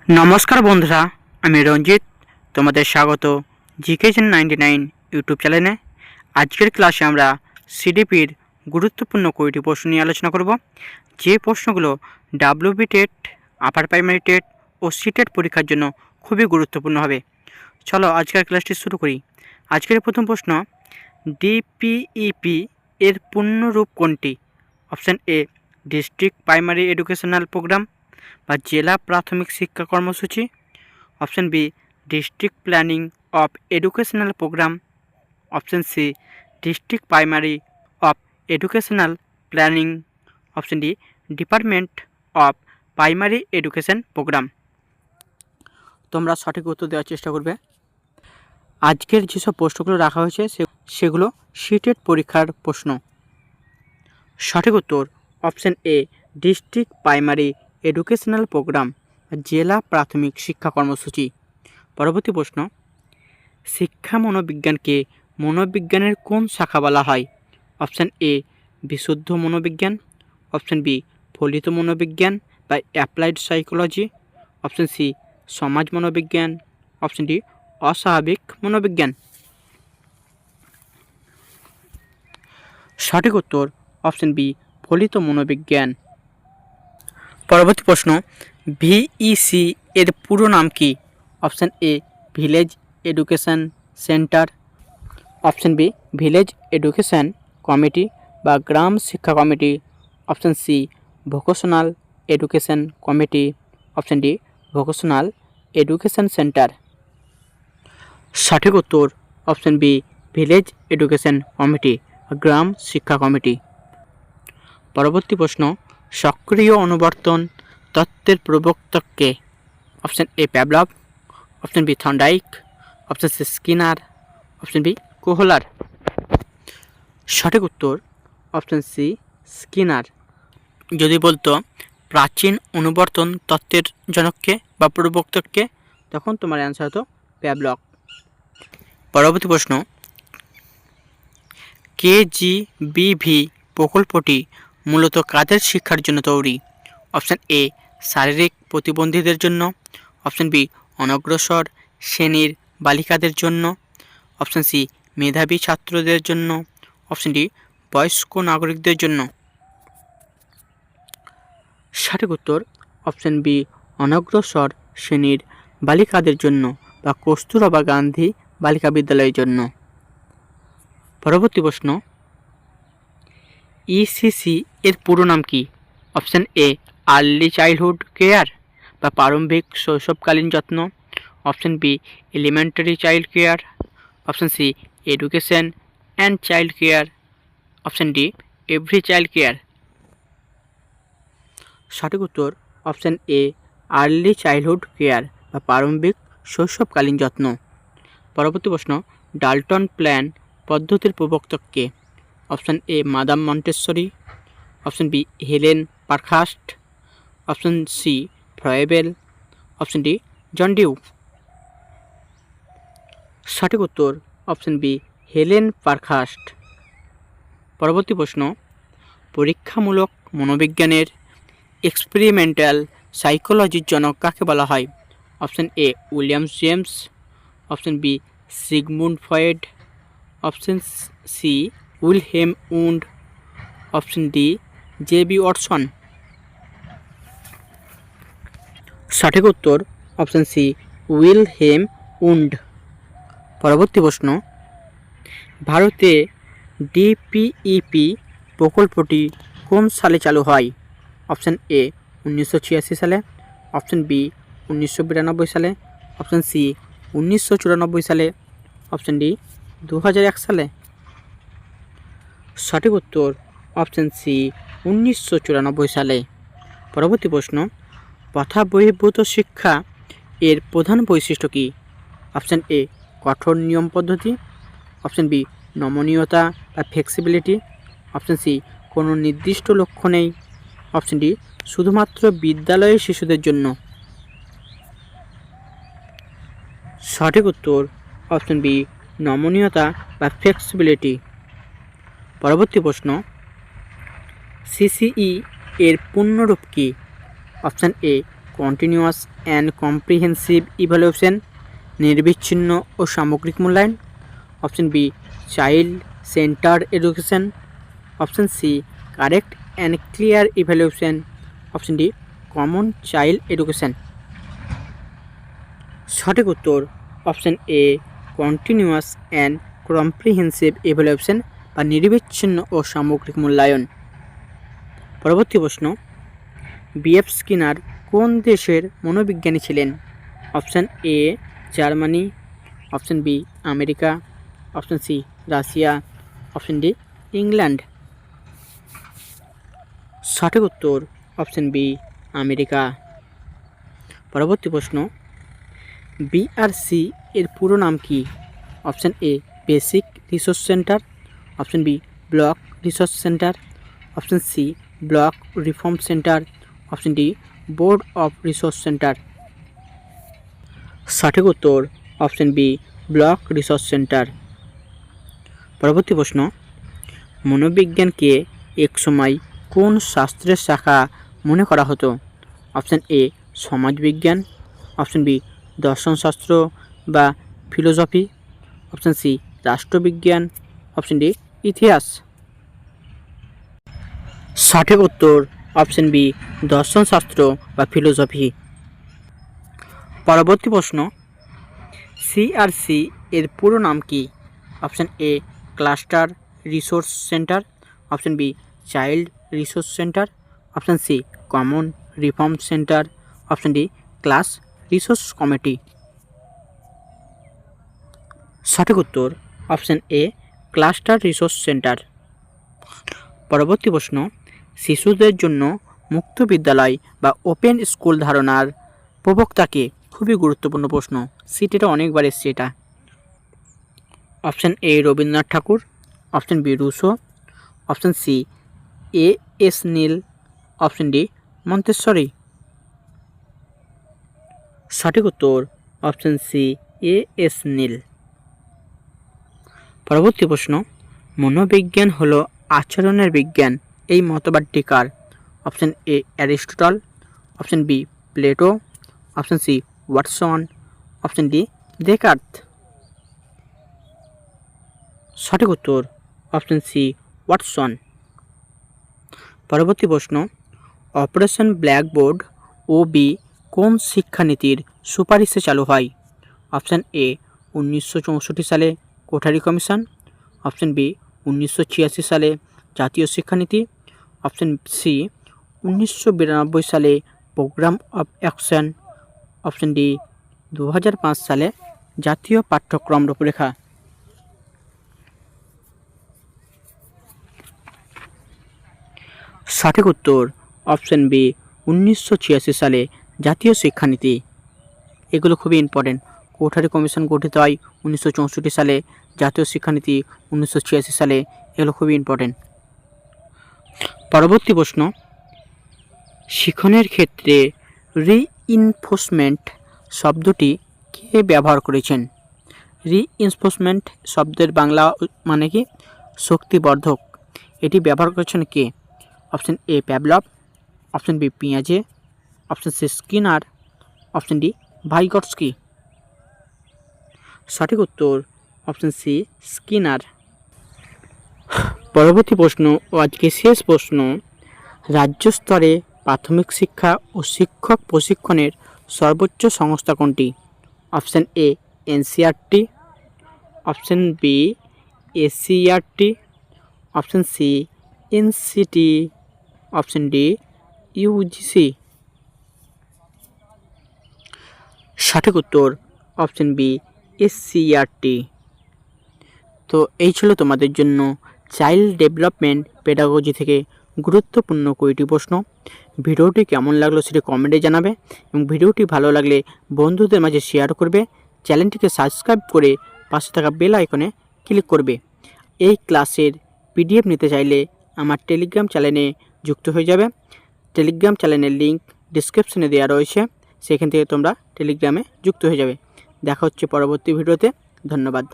নমস্কার বন্ধুরা, আমি রঞ্জিত। তোমাদের স্বাগত জিকেজন 99 ইউটিউব চ্যানেলে। আজকের ক্লাসে আমরা সিডিপির গুরুত্বপূর্ণ কয়েকটি প্রশ্ন নিয়ে আলোচনা করব, যে প্রশ্নগুলো WB TET, upper primary TET ও সিটেট পরীক্ষার জন্য খুবই গুরুত্বপূর্ণ হবে। চলো আজকের ক্লাসটি শুরু করি। আজকের প্রথম প্রশ্ন, ডিপিইপি এর পূর্ণরূপ কোনটি? Option A district primary educational programme বা জেলা প্রাথমিক শিক্ষা কর্মসূচি। Option B district planning of educational programme. Option C district primary of educational planning. Option D department of primary education programme. তোমরা সঠিক উত্তর দেওয়ার চেষ্টা করবে। আজকের যেসব প্রশ্নগুলো রাখা হয়েছে সেগুলো সিটেট পরীক্ষার প্রশ্ন। সঠিক উত্তর option A district primary educational programme, জেলা প্রাথমিক শিক্ষা কর্মসূচি। পরবর্তী প্রশ্ন, শিক্ষা মনোবিজ্ঞানকে মনোবিজ্ঞানের কোন শাখা বলা হয়? অপশান এ বিশুদ্ধ মনোবিজ্ঞান। অপশান বি ফলিত মনোবিজ্ঞান বা অ্যাপ্লাইড সাইকোলজি। অপশান সি সমাজ মনোবিজ্ঞান। অপশান ডি অস্বাভাবিক মনোবিজ্ঞান। সঠিক উত্তর অপশান বি ফলিত মনোবিজ্ঞান। পরবর্তী প্রশ্ন, ভিইসি এর পুরো নাম কি? Option A village education centre. Option B village education committee বা গ্রাম শিক্ষা কমিটি। Option C vocational education committee. Option D vocational education centre. সঠিক উত্তর option B village education committee, গ্রাম শিক্ষা কমিটি। পরবর্তী প্রশ্ন, সক্রিয় অনুবর্তন তত্ত্বের প্রবর্তক কে? Option A Pavlov. Option B Thorndike. Option C Skinner. Option B Kohler. সঠিক উত্তর অপশান সি স্কিনার। যদি বলতো প্রাচীন অনুবর্তন তত্ত্বের জনককে বা প্রবর্তককে, তখন তোমার অ্যান্সার হতো প্যাভলভ। পরবর্তী প্রশ্ন, কেজিবিভি প্রকল্পটি মূলত কাদের শিক্ষার জন্য তৈরি? অপশান এ শারীরিক প্রতিবন্ধীদের জন্য। অপশান বি অনগ্রসর শ্রেণীর বালিকাদের জন্য। অপশান সি মেধাবী ছাত্রদের জন্য। অপশান ডি বয়স্ক নাগরিকদের জন্য। সঠিক উত্তর অপশান বি অনগ্রসর শ্রেণীর বালিকাদের জন্য বা কস্তুরবা গান্ধী বালিকা বিদ্যালয়ের জন্য। পরবর্তী প্রশ্ন, ইসিসি এর পুরো নাম কি? Option A early childhood care বা প্রারম্ভিক শৈশবকালীন যত্ন। Option B elementary child care. Option C education and child care. Option D every child care. সঠিক উত্তর option A early childhood care বা প্রারম্ভিক শৈশবকালীন যত্ন। পরবর্তী প্রশ্ন, ডাল্টন প্ল্যান পদ্ধতির প্রবর্তক কে? Option A madam Montessori. Option B Helen Parkhurst. Option C Froebel. Option D John Dewey. সঠিক উত্তর অপশান বি হেলেন পারখাস্ট। পরবর্তী প্রশ্ন, পরীক্ষামূলক মনোবিজ্ঞানের এক্সপেরিমেন্টাল সাইকোলজির জনক কাকে বলা হয়? Option A William James. Option B Sigmund Freud. Option C Wilhelm Wundt. Option D J B. Watson. সঠিক উত্তর অপশান সি উইলহেম উন্ড। পরবর্তী প্রশ্ন, ভারতে ডিপিইপি প্রকল্পটি কোন সালে চালু হয়? অপশান এ 1986 সালে। অপশান বি 1992 সালে। অপশান সি 1994 সালে। অপশান ডি 2001 সালে। সঠিক উত্তর অপশান সি 1994 সালে। পরবর্তী প্রশ্ন, প্রথা বহির্ভূত শিক্ষা এর প্রধান বৈশিষ্ট্য কী? অপশান এ কঠোর নিয়ম পদ্ধতি। অপশান বি নমনীয়তা বা ফ্লেক্সিবিলিটি। অপশান সি কোনো নির্দিষ্ট লক্ষ্য নেই। অপশান ডি শুধুমাত্র বিদ্যালয়ের শিশুদের জন্য। সঠিক উত্তর অপশান বি নমনীয়তা বা ফ্লেক্সিবিলিটি। পরবর্তী প্রশ্ন, সিসিই এর পূর্ণরূপ কী? Option A continuous and comprehensive evaluation, নির্বিচ্ছিন্ন ও সামগ্রিক মূল্যায়ন। Option B child centred education. Option C correct and clear evaluation. Option D common child education. সঠিক উত্তর option A continuous and comprehensive evaluation বা নির্বিচ্ছিন্ন ও সামগ্রিক মূল্যায়ন। পরবর্তী প্রশ্ন, বিএফ স্কিনার কোন দেশের মনোবিজ্ঞানী ছিলেন? Option A Germany. Option B America. Option C Russia. Option D England. সঠিক উত্তর অপশন বি আমেরিকা। পরবর্তী প্রশ্ন, বিআরসি এর পুরো নাম কি? Option A basic resource centre. Option B block resource centre. Option C block reform centre. Option D board of resource centre. সঠিক উত্তর option B block resource centre. পরবর্তী প্রশ্ন, মনোবিজ্ঞানকে একসময় কোন শাস্ত্রের শাখা মনে করা হতো? অপশন এ সমাজবিজ্ঞান। অপশন বি দর্শনশাস্ত্র বা ফিলোসফি। অপশন সি রাষ্ট্রবিজ্ঞান। অপশন ডি ইতিহাস। সঠিক উত্তর অপশন বি দর্শনশাস্ত্র বা ফিলোসফি। পরবর্তী প্রশ্ন, সিআরসি এর পুরো নাম কি? Option A cluster resource centre. Option B child resource centre. Option C common reform centre. Option D class resource committee. সঠিক উত্তর option A cluster resource centre. পরবর্তী প্রশ্ন, শিশুদের জন্য মুক্ত বিদ্যালয় বা ওপেন স্কুল ধারণার প্রবক্তাকে? খুবই গুরুত্বপূর্ণ প্রশ্ন, সিটিটা অনেকবার এসছে এটা। Option A Rabindranath Thakur. Option B Rousseau. Option C S Neill. Option D Montessori. সঠিক উত্তর অপশন সি এস নীল। পরবর্তী প্রশ্ন, মনোবিজ্ঞান হলো আচরণের বিজ্ঞান, এই মতবাদটি কার? Option A Aristotle. Option B Plato. Option C Watson. Option D Descartes. সঠিক উত্তর অপশন সি ওয়াটসন। পরবর্তী প্রশ্ন, অপারেশন ব্ল্যাকবোর্ড ও বি কোন শিক্ষানীতির সুপারিশে চালু হয়? অপশন এ 1964 সালে কোঠারি কমিশন। অপশন বি 1986 সালে জাতীয় শিক্ষানীতি। অপশন সি 1992 সালে programme of action. Option D 2005 সালে জাতীয় পাঠ্যক্রম রূপরেখা। সঠিক উত্তর অপশন বি 1986 সালে জাতীয় শিক্ষানীতি। এগুলো খুবই ইম্পর্টেন্ট। কোঠারি কমিশন গঠিত হয় 1964 সালে, জাতীয় শিক্ষানীতি 1986 সালে। এগুলো খুবই ইম্পর্টেন্ট। পরবর্তী প্রশ্ন, শিক্ষণের ক্ষেত্রে রিইনফোর্সমেন্ট শব্দটি কে ব্যবহার করেছেন? রিইনফোর্সমেন্ট শব্দের বাংলা মানে কি? শক্তিবর্ধক। এটি ব্যবহার করেছেন কে? Option A Pavlov. Option B পিয়াজে। Option C Skinner. Option D Vygotsky. সঠিক উত্তর অপশন সি স্কিনার। পরবর্তী প্রশ্ন ও আজকে শেষ প্রশ্ন, রাজ্য স্তরে প্রাথমিক শিক্ষা ও শিক্ষক প্রশিক্ষণের সর্বোচ্চ সংস্থা কোনটি? Option A NCERT. Option B SCERT. Option C NCT. Option D UGC. সঠিক উত্তর অপশন বি এসসিইআরটি। তো এই ছিল তোমাদের জন্য চাইল্ড ডেভেলপমেন্ট পেডাগজি থেকে গুরুত্বপূর্ণ 20টি প্রশ্ন। ভিডিওটি কেমন লাগলো সেটি কমেন্টে জানাবে এবং ভিডিওটি ভালো লাগলে বন্ধুদের মাঝে শেয়ার করবে। চ্যানেলটিকে সাবস্ক্রাইব করে পাশে থাকা বেল আইকনে ক্লিক করবে। এই ক্লাসের পিডিএফ নিতে চাইলে আমার টেলিগ্রাম চ্যানেলে যুক্ত হয়ে যাবে। টেলিগ্রাম চ্যানেলের লিঙ্ক ডিসক্রিপশনে দেওয়া রয়েছে, সেখান থেকে তোমরা টেলিগ্রামে যুক্ত হয়ে যাবে। দেখা হচ্ছে পরবর্তী ভিডিওতে। ধন্যবাদ।